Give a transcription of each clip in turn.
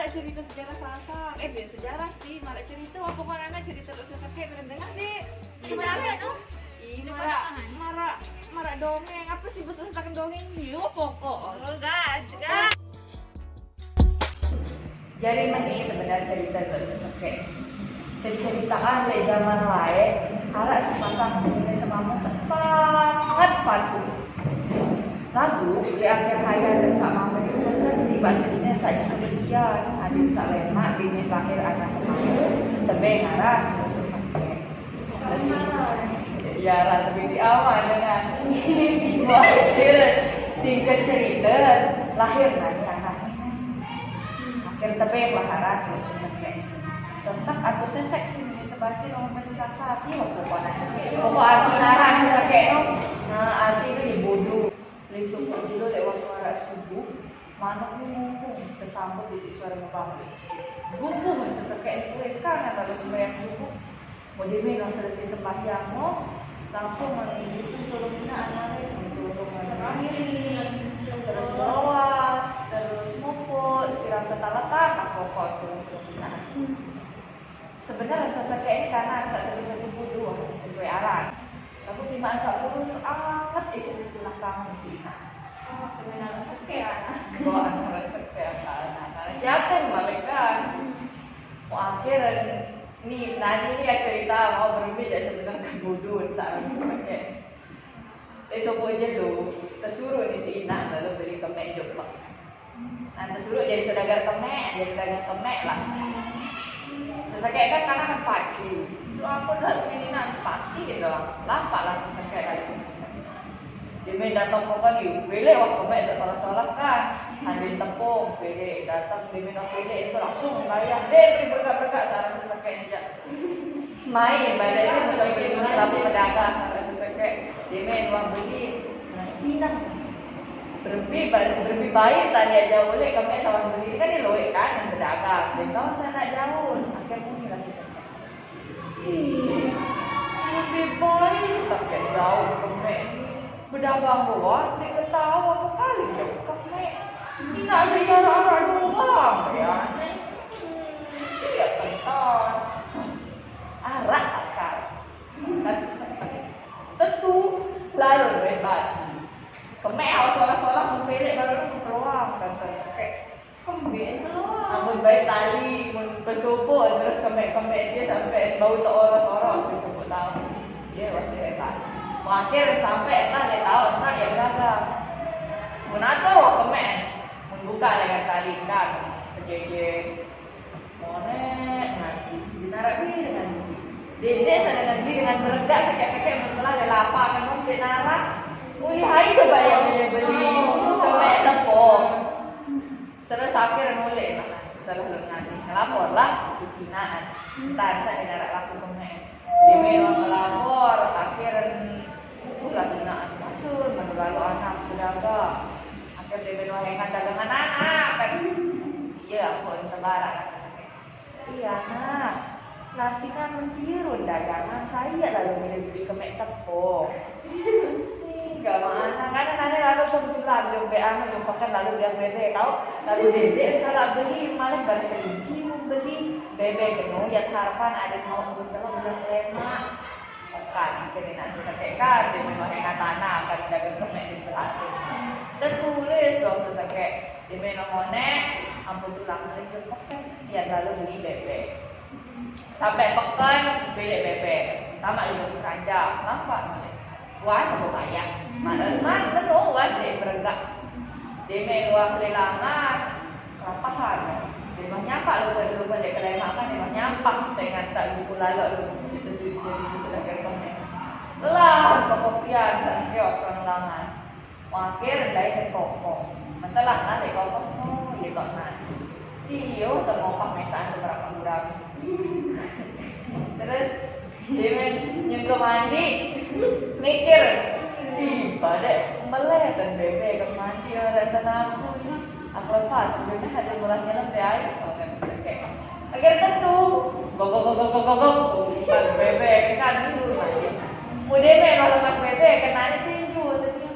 Cerita sejarah Sasak, sejarah sih, malah cerita apa kan anak cerita lu sesakit dengar nih. Gimana tuh? Marak dongeng, apa sih bahasa dongeng dia pokok. Oh gas. Jadi ini sebenarnya cerita lu sesakit. Cerita dari zaman lain, harap sepasang sebenarnya semama sangat patuh. Lagu di akhir hayat dan sama mereka sendiri bahasanya saja kemudian hadir salema bini lahir anak kemarin tebe ngarah terus ya lah tapi si aman dengan akhir singkat cerita lahir nanti anak akhir tebe laharan terus sesak atau sesek sih terbaca nomor besar sapi pokok arti narang sesek nah arti itu dibodoh subuh dulu lewat suara subuh manuk ini mumpung tersambut di suara mukabli gumpung sesekek itu sekarang kalau sembahyang subuh mau dimilih selesai sembahyangmu langsung menunjukkan turunnya anak untuk mengakhiri terus bawas terus muput siram ketalatan pokok turun sebenarnya sesekek ini karena saat itu bodoh sesuai arah. Aku timaan sabtu sangat isi di belakang di sini. Dengan sekian, bawa sekian karena jatuh balik kan. Mau akhir nih nani ini cerita mau berbeda sebenarnya bodoh saat pakai. Esok aja lo tersuruh di sini lalu beri kemek joplok. Nah tersuruh jadi saudagar kemek, jadi dagang kemek lah. Sesekek kan karena kan pacu. Aku dah ini nak pati gitu lampak lah sesekek lagi. Dia main datang pokok ni, beli waktu baik sekolah-sekolah kan, ambil tepung, beli datang dia main beli itu langsung bayar. Beri berkat-berkat cara sesekek dia. Main badannya mulai beli serapi pedagang cara sesekek. Dia main uang beli, pinang. Berbi baik tadi aja oleh kami sama beli kan dia loik kan yang pedagang. Dia tahu tak nak jauh, akhirnya ni lah sesekek. Lebih baik tak jauh kemek ni berdagang luar dia ketawa apa kali jauh kemek ni nak ada arah doang ya dia kental arak akal dan tentu lalu bebat kemek awak solah-solah mempelek baru tu peluang dan tersekek kemek amun baik tali mun pesupuk terus kemek-kemek dia sampai bau tak oros-oros pesupuk tahu dia pasti hebat akhir sampai kan dia tahu saya berdagang mun atuh kemek mun buka dengan tali kan kejeje monet nanti dinarak ni dengan dede dengan dia dengan beredak sakit-sakit membelah dia lapar kan mun dinarak hai coba yang dia beli kemek tepung terus akhir nulis lah setelah nanti ngelaporlah hinaan entar saya tidak laku kemek dia memang melapor akhir lah hinaan masuk lalu anak berdagang akhir dia memang hengan dagangan anak kan iya aku terbarak iya nak nasi kan mentirun dagangan saya lalu beli kemek tepung gak mana kan lalu kebetulan jombe anak jompokan lalu dia bebe tahu lalu dede salah beli malah balik kelinci beli bebe geno ya harapan ada mau kalau bilang lemak bukan jadi nasi sekekan dia memang yang tanah akan dagang kemek di berhasil tertulis dong sesek di menu monek ampun tulang dari jompokan ya lalu beli bebe sampai pekan beli bebe sama ibu keranjang lambat wan mau bayar mana penuh wan dia bergerak dia meluah kelelangan rapahan dia mah nyapa lupa dia kedai makan dia mah nyampak saya ingat saat buku lalu itu sudah kerjanya telah pekopian saat kios kelangan akhir dari kekokok mentelah nanti kokok iya kok nanti iyo termopak mesaan beberapa bulan terus Demen yang ke mandi mikir pada melehatan bebek ke mandi orang tenangku aku lepas sebenarnya ada mulanya nanti air kayak agar tentu gogok bukan bebek kan itu mandi mau demen kalau lepas bebek kenanya tinju tadinya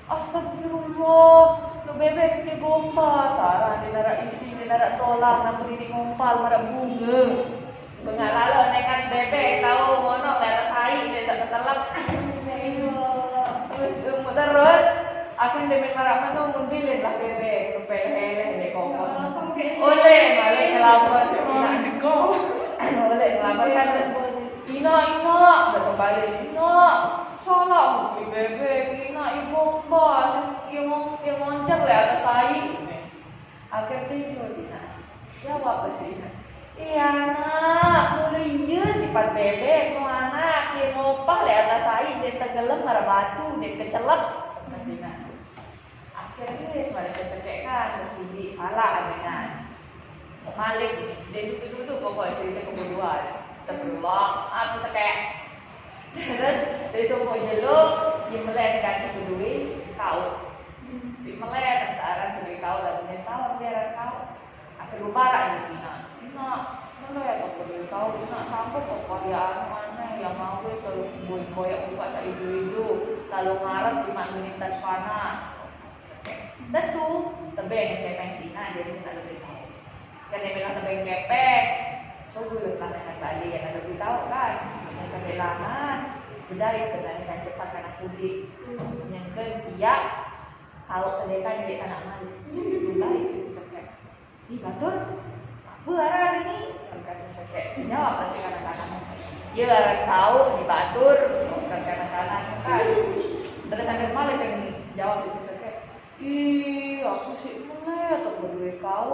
astagfirullah lu bebek ke gombal sarah di nara isi di nara tolak nak beri ngompal marah bunga pengalaman nekat bebek tahu mono nggak rasai dia tak tertelap terus akan demen marah mana mobilin lah bebek kepeleh dek kokon oleh balik kelapar nak jeko oleh kelapar kan terus ina kembali ina salah beli bebek ina ibu mbak yang moncer lah atas saing akhirnya tidur ina jawab sih iya nak mulai iya sifat bebek mau anak dia mau pah le atas air dia tenggelam marah batu dia kecelap nanti nak akhirnya semua dia terkekkan kesini salah dengan mau malik dia duduk pokoknya cerita kebodohan astagfirullah aku sekek terus dari semua jeluk dia melehkan kedui kau si melehkan searah kedui kau lalu dia tahu biar kau akhirnya lupa ini mana ya tak boleh tahu nak sampai kok karyaan mana yang mau selalu boy buka cari ibu lalu ngarep 5 menitan panas tentu tebeng saya pensinya jadi saya lebih tahu kan dia bilang tebeng kepek so dulu lah dengan Bali yang lebih tahu kan yang kehilangan bedai dengan cepat karena kudik yang kedua kalau terdekat jadi anak malu baik sih sekek di batur buara ini kasih sekek jawab pasti kanan-kanan dia larang tahu dibatur bukan kanan-kanan kan terus ada malah yang jawab itu sekek aku sih mulai atau berdua kau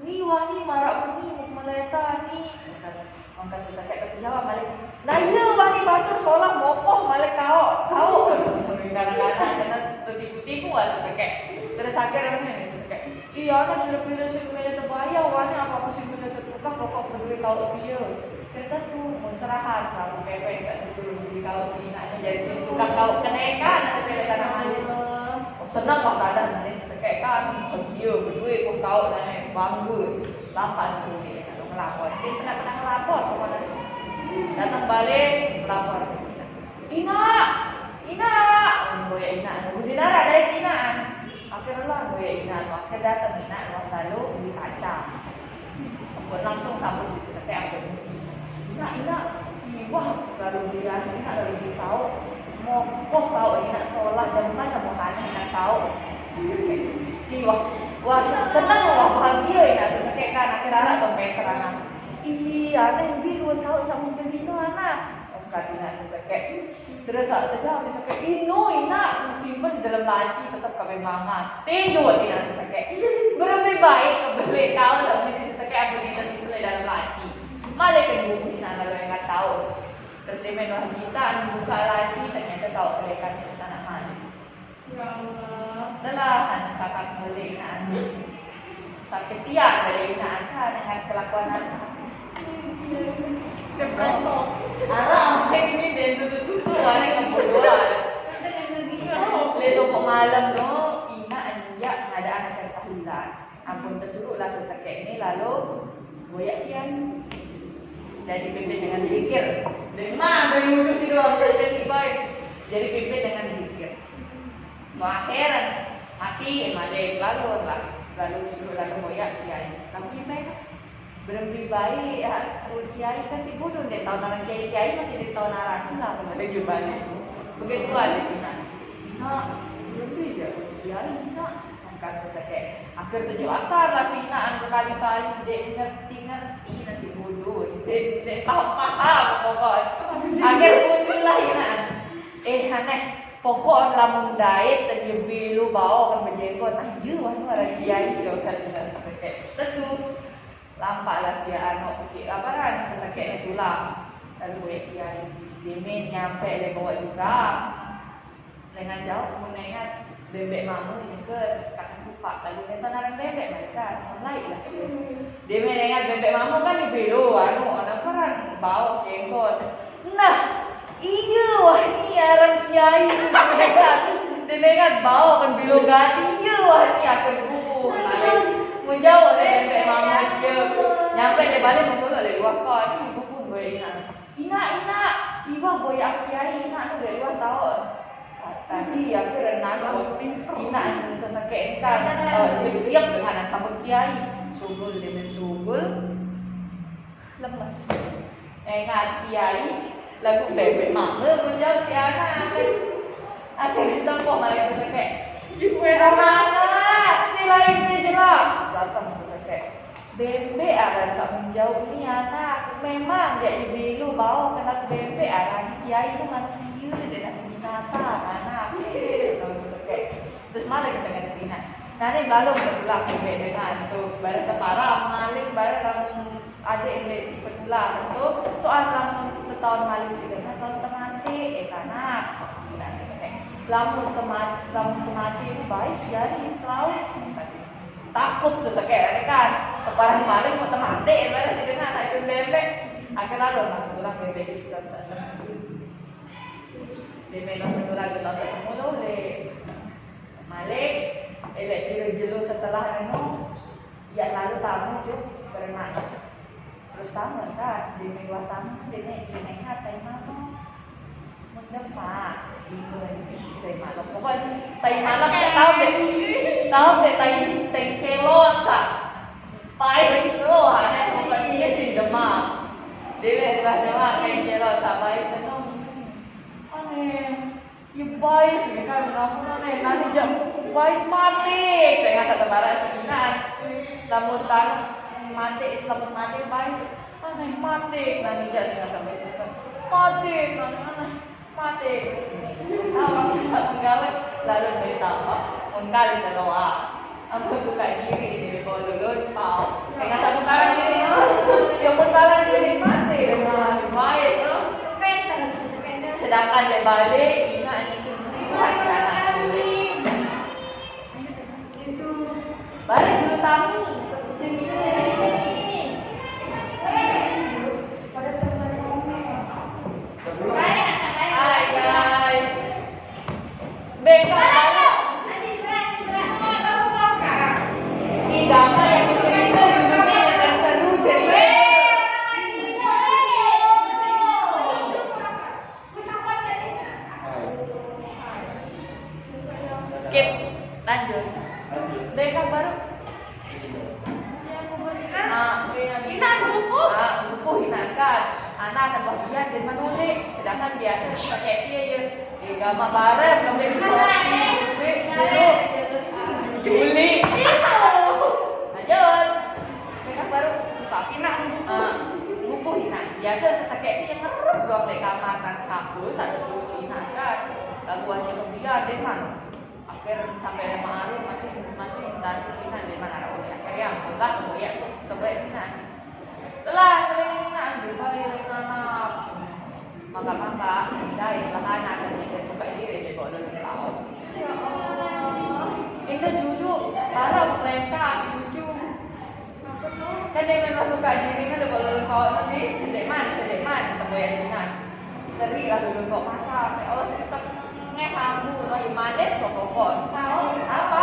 nih wani marah nih mau meleta nih angkat sekek kasih jawab balik nah iya wani batur soalnya mokoh balik kau kanan-kanan karena tipu-tipu lah sekek terus akhirnya sekek iya anak bila-bila sih punya terbayar warna apa sih punya tertukar pokok berdua kau dia kita tuh menserahan sama bebek tak disuruh beli kau sini nak jadi tukar kau kenaikan nanti bila tanah malis senang kok tak ada nanti sesekek kan dia berdua pun kau dan bangga lapan tu dia nak melapor dia pernah melapor pokoknya datang balik melapor Ina boya Ina budi nara dari Ina akhirnya gue ingat waktu datang minat lalu beli kaca buat langsung sambut di setiap aku Ina wah baru dia Ina baru dia tahu mau kok tahu Ina sholat dan mana mau Ina tahu wah senang wah bahagia Ina sesekek kan akhirnya sampai terang iya anak biru tahu sama beli itu anak Ina sesekek terus saat terjawab sesekek Ina simpan di dalam laci tetap kami mama tidur Ina sesekek berapa baik kebeli tahu tapi sesekek aku tidak simpan di dalam laci malah kebuku Ina lalu yang nggak tahu terus dia main wah kita buka laci ternyata tahu mereka kita nak mana ya Allah telah anak kakak beli Ina sakit tiang dari Ina dengan kelakuan anak Depresok. Anak ini dia tutup balik kebodohan. Besok malam no, Ina anjak ada anak cari tahlilan. Ampun tersuruhlah sesekek ini lalu boyak kian. Jadi pimpin dengan zikir. Memang dari ujung si doang jadi baik. Jadi pimpin dengan zikir. Akhiran mati malik lalu suruh lalu boyak kiai. Tapi baik. Berhenti baik, kiai kan si bodoh deh tahun orang kiai masih di tahun narasi lah ada jubahnya. Begitu ada berhenti ya kiai angkat sesekek. Akhir 7 asar lah si Ina berkali-kali dia ngerti nasi bodoh, dia paham pokok. Akhir muncul lah Ina. Aneh pokok lamun diet dan dia bilu bawa kan berjenggot. Iya orang kiai dia kan sesekek. Tentu lampak lah dia apa sesakitnya tulang lalu dia dimin nyampe dia bawa juga dengan jauh mengingat bebek mama juga kakakku lupa lagunya Tanarang Bebek mereka online lah. Dia mendengar bebek mamu kan di belo anak orang bawa jenggot. Nah, iya wah ini orang kiai mereka. Dia dengar bawa kan belo ganti. Iya wah ini akan menjauh dari bebek mamu dia. Nyampe dia balik mentolak dari luar kau. Ibu pun boleh Ina, tiba goyak kiai Ina tu dari luar tahun. Tadi aku renang Ina sesakit kan siap-siap dengan sama kiai sugul dengan sugul lemes ingat kiai lagu bebek mama menjauh si anak akhirnya tempoh malah sesakit anak nilainya jelas datang sesakit bebek akan sama menjauh ni anak memang dia ibu bawa kena bebek akan kiai itu manusia dia nak binatang anak terus malah kita kena sini. Nanti belum berpulang bebek dengan tu barang separah maling barang ada yang berpulang tu soal lang tahun maling sih kan tahun temati tanah lamun temati itu baik jadi laut takut sesekali kan separah maling mau temati barang sih dengan itu bebek akhirnya lalu pulang bebek itu kan sama dia memang betul lagi tak semua tu le Malik elok kira jelu setelah reno ya lalu tamu tu berenang terus tamu kan di minggu tamu dia naik tai malam mendepak itu lagi tai malam pokoknya tai malam tahu deh tai kelot tak pai semua ada pokoknya sih demam dia demam tai kelot tak pai senang ya baik sih kan kenapa nanti jam baik mati saya nggak satu barang sekian lamutan mati baik aneh mati nanti jadi nggak sampai situ mati mati awak bisa menggawe lalu bertambah mengkali terdoa aku buka diri di bawah dulu pau saya nggak satu barang diri ya pun barang diri mati dengan baik sedangkan dia balik ingat itu hati anak boleh balik dulu tamu cerita pada sebentar hai guys beka gambar yang cerita dunia yang seru cerita skip lanjut beka baru buku hinakan anak akan bagian dan menulis sedangkan biasa pakai dia je gambar barang belum bisa Juli lanjut beka baru buka buku hina biasa sesakit dia yang ngerup dua play kamar dan kampus satu buku hinakan buahnya kemudian dengan akhir sampai lama hari masih dari sini di mana ada oleh akhir yang enggak ya terbaik sini telah kalian berbalik anak maka dari bahan akan yang buka diri di bawah dalam tahun ya Allah itu duduk para mereka lucu kan dia memang buka diri kan di bawah dalam tahun nanti sedeman terbaik sini dari lalu kok masak Allah sesek nghe kamu lagi manis kok apa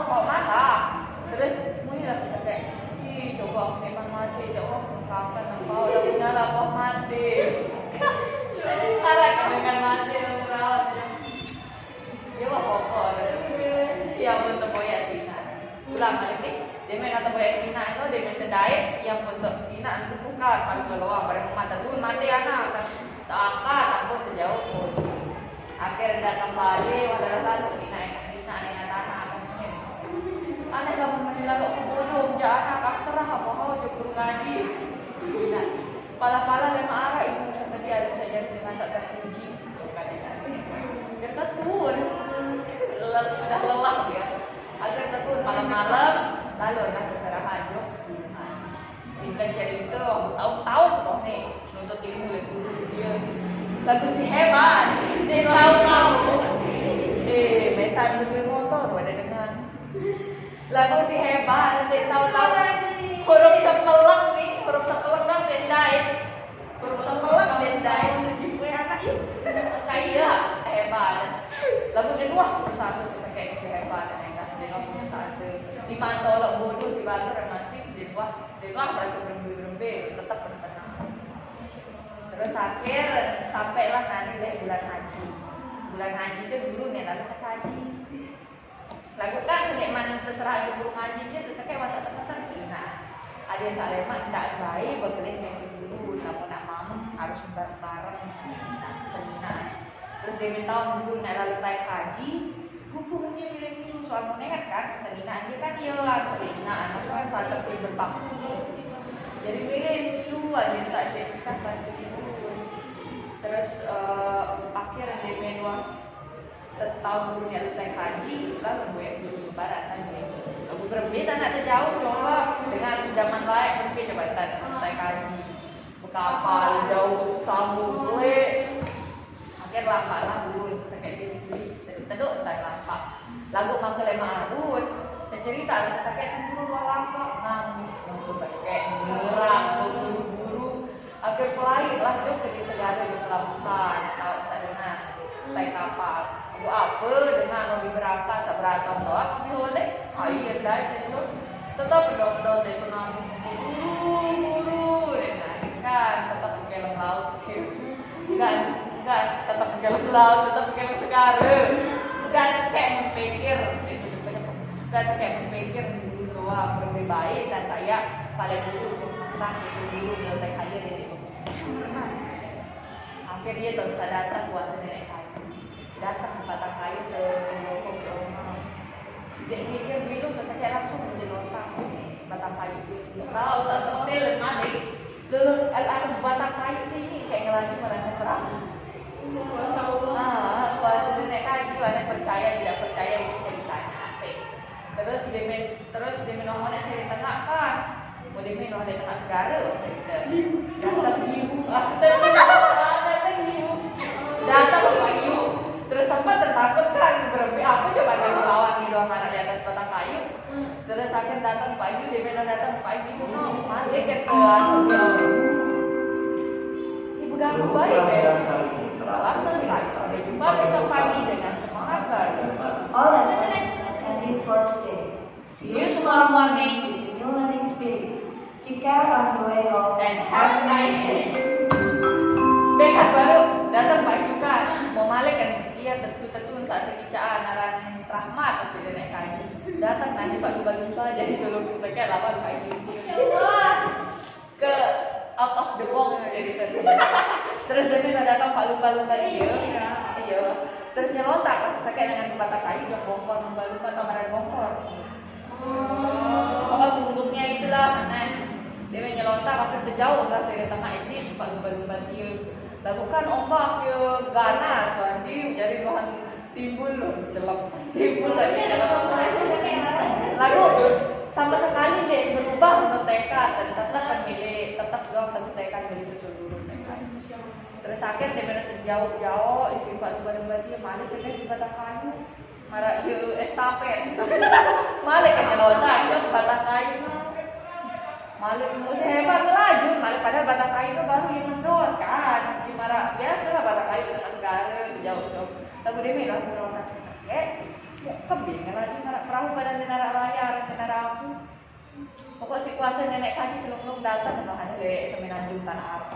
kok masak terus muni lah sampai coba memang mati coba kapan apa udah nyala kok mati salah dengan mati merawat dia mah pokok ya untuk boya sina ulang lagi dia main atau boya sina itu dia main kedai yang untuk sina itu bukan paling keluar bareng mata tuh mati anak tak akan aku terjauh akhir datang balik pada satu dinaikkan tanah anak kamu menilai kok bodoh jangan anak serah apa kau cukup ngaji pala-pala lima arah ibu seperti ada saja dengan saat terpuji kita turun sudah lelah ya akhir turun malam-malam lalu nak keserahan singkat cerita aku tahu kok nih untuk ilmu lagu dia lagu si hebat si tahu mesan motor ada dengan Lagu si hebat, nanti tahu-tahu huruf sepeleng nih, huruf sepeleng kan dendain. Huruf sepeleng dendain. Gue anak yuk. Kayak hebat. Lagu kedua sase kayak si hebat enggak dia nggak punya sase. Di mana tolak bodoh si batur masih dia berasa berembe tetap bertenang. Terus akhir sampailah nanti deh bulan haji. Bulan haji itu dulu nih lalu ke haji. Lakukan sedekman terserah ibu guru ngajinya sesekali waktu terpesan selina. Ada yang salema tidak baik berkeling yang dulu, namun nak mau harus bareng selina. Terus dia minta dulu nak lalu naik haji, hukumnya pilih dulu soal menekat kan selina dia kan dia selina anak kan saja berbakti. Jadi pilih dulu aja saja bisa bantu dulu. Terus akhirnya dia menua tahun dulunya naik haji lalu gue dulu lebaran tadi aku berbeda nak jauh coba dengan zaman lain mungkin coba naik haji kapal jauh sambung gue akhir lampak lah dulu sakit diri teduk tak lampak lagu mangsa lema arun cerita ada sakit dulu lampak nangis langsung sakit ngilang buru-buru akhir pelai lah jauh sedih segala di pelabuhan tahu sadana naik kapal itu apa dengan lebih berapa seberapa doang tapi boleh air dah itu tetap dong itu nangis buru nangis kan tetap kegeleng laut sih enggak tetap kegeleng laut tetap kegeleng sekarang enggak kayak memikir itu enggak kayak memikir dulu doang lebih baik dan saya paling dulu tentang itu dulu nilai aja jadi akhirnya dia tak bisa datang buat nenek datang ke batang kayu ke pokok rumah. Dia mikir dulu selesai langsung menjadi otak batang kayu itu. Tahu tak setel mana? Lalu ada batang kayu ini kayak ngelaju merasa terang. Kuasa nenek kayu ada percaya tidak percaya ini ceritanya asik. Terus dia ngomong cerita kan. Mau dia minum ada tengah segara cerita. Datang hiu, datang apa hiu? Terus sempat tertakut kan berarti aku coba melawan di doang anak di atas batang kayu. Terus akhirnya datang Pak Ibu, dia bilang datang Pak Ibu, masih ke ibu dah baik ya. Setelah selesai, sampai jumpa besok pagi dengan semangat baru. All lessons ending for today. See you tomorrow morning with the new learning spirit. Take care on the way home And have a nice day. Bekas baru datang Pak Ibu kan, mau balik kan dia tertun saat sekicaan naran rahmat masih dia naik haji. Datang nanti Pak Lumba jadi tolong sebagai lawan Pak Ibu. Ke out of the box jadi terus dia datang Pak Lumba iya. Terus nyelontak sakit dengan batang kayu yang bongkor lumba kamaran bongkor. Pokok punggungnya itulah nah. Dia nyelontak akhir terjauh lah saya tengah isi Pak Lumba dia. Lakukan ombak ya ganas wandi jadi bahan timbul lagi lagu sama sekali deh berubah untuk tekad dan tetap milih tetap dong tekad dari seluruh tekad. Terus akhir dia benar terjauh isi Pak Lumba dia malah kita di batang kayu marah dia estafet malah kan nyelontak ke batang kayu malah musuh hebat laju malah padahal batang kayu itu baru yang mendor kan gimana biasa lah batang kayu dengan segala jauh tapi dia bilang berontak sakit kebingungan lagi marah perahu pada nenara layar nenara aku pokok si kuasa nenek kaki selung datang kalau ada semenanjung tanah Arab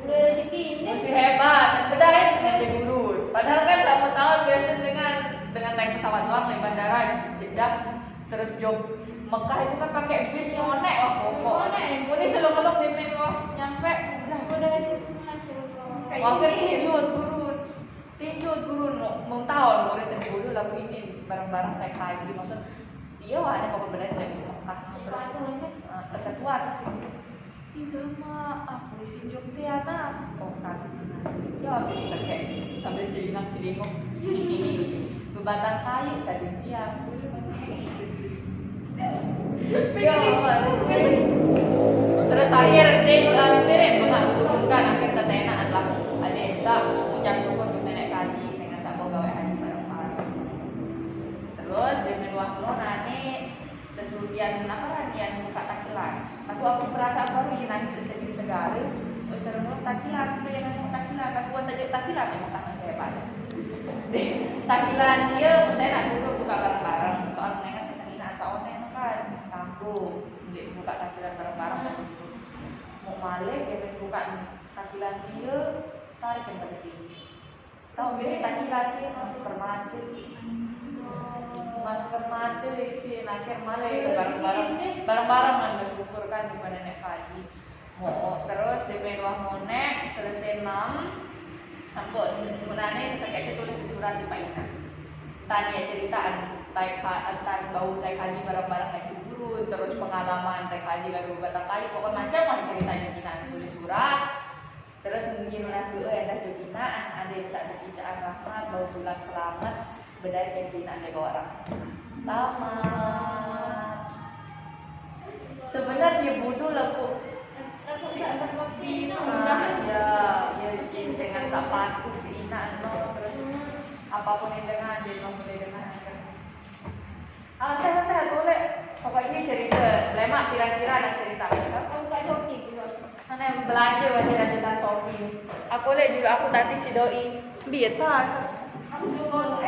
Udah rezeki ini masih hebat dan beda ya dengan dulu padahal kan sama tahun biasa dengan naik pesawat doang dari bandara Jeddah terus Jog Mekah itu kan pakai bis nyonek pokok ini selong-selong di nyampe udah waktu tinjau turun mau tahun murid dan dulu lagu ini barang-barang kayak haji maksud iya ada apa benar dari Mekah terus ketentuan sih itu mah aku di sinjok tiana kan ya bisa kayak sambil celingak-celinguk bebatang kayu tadi dia ya terus akhir sering mengaturkan akhir tetena adalah ada ucap syukur ke nenek kaji sehingga tak mau gawe haji bareng-bareng terus dia menuang kenapa ranian buka takilan. Aku perasaan baru ini nangis sedih segala. Usah mau takilan, kita yang mau takilan. Aku buat tajuk takilan memang tangan saya pada. Deh, takilan dia, kita nak buka bareng-bareng. Soal mereka kesenginaan soalnya kan, kampung, dia buka takilan bareng-bareng. Mau malik, dia buka takilan dia, tarik yang penting. Tahu biasa takilan dia masker mati. Masker mati isi akhir malah itu bareng-bareng kan bersyukur kan di pada nek haji. Mau terus DP luah monek selesai 6 sampai munane seperti tulis di surat di Paina. Tanya ceritaan tai bau tai haji bareng-bareng naik guru terus pengalaman tai haji lalu batang kayu pokoknya macam ceritanya kita tulis surat. Terus mungkin nasi ada binaan ada yang bisa dibicarakan rahmat bau tulang selamat bedai kecintaan dari orang. Tamat. Sebenarnya bodoh lah bu. Ya dengan sapatu si Ina no terus apapun yang dengar dia mau boleh dengar. Saya boleh. Pokoknya cerita. Lemak kira-kira ada cerita. Aku kat Shopee dulu. Mana belanja wajib lanjutan Shopee. Aku lihat juga aku tadi si doi biasa. Aku juga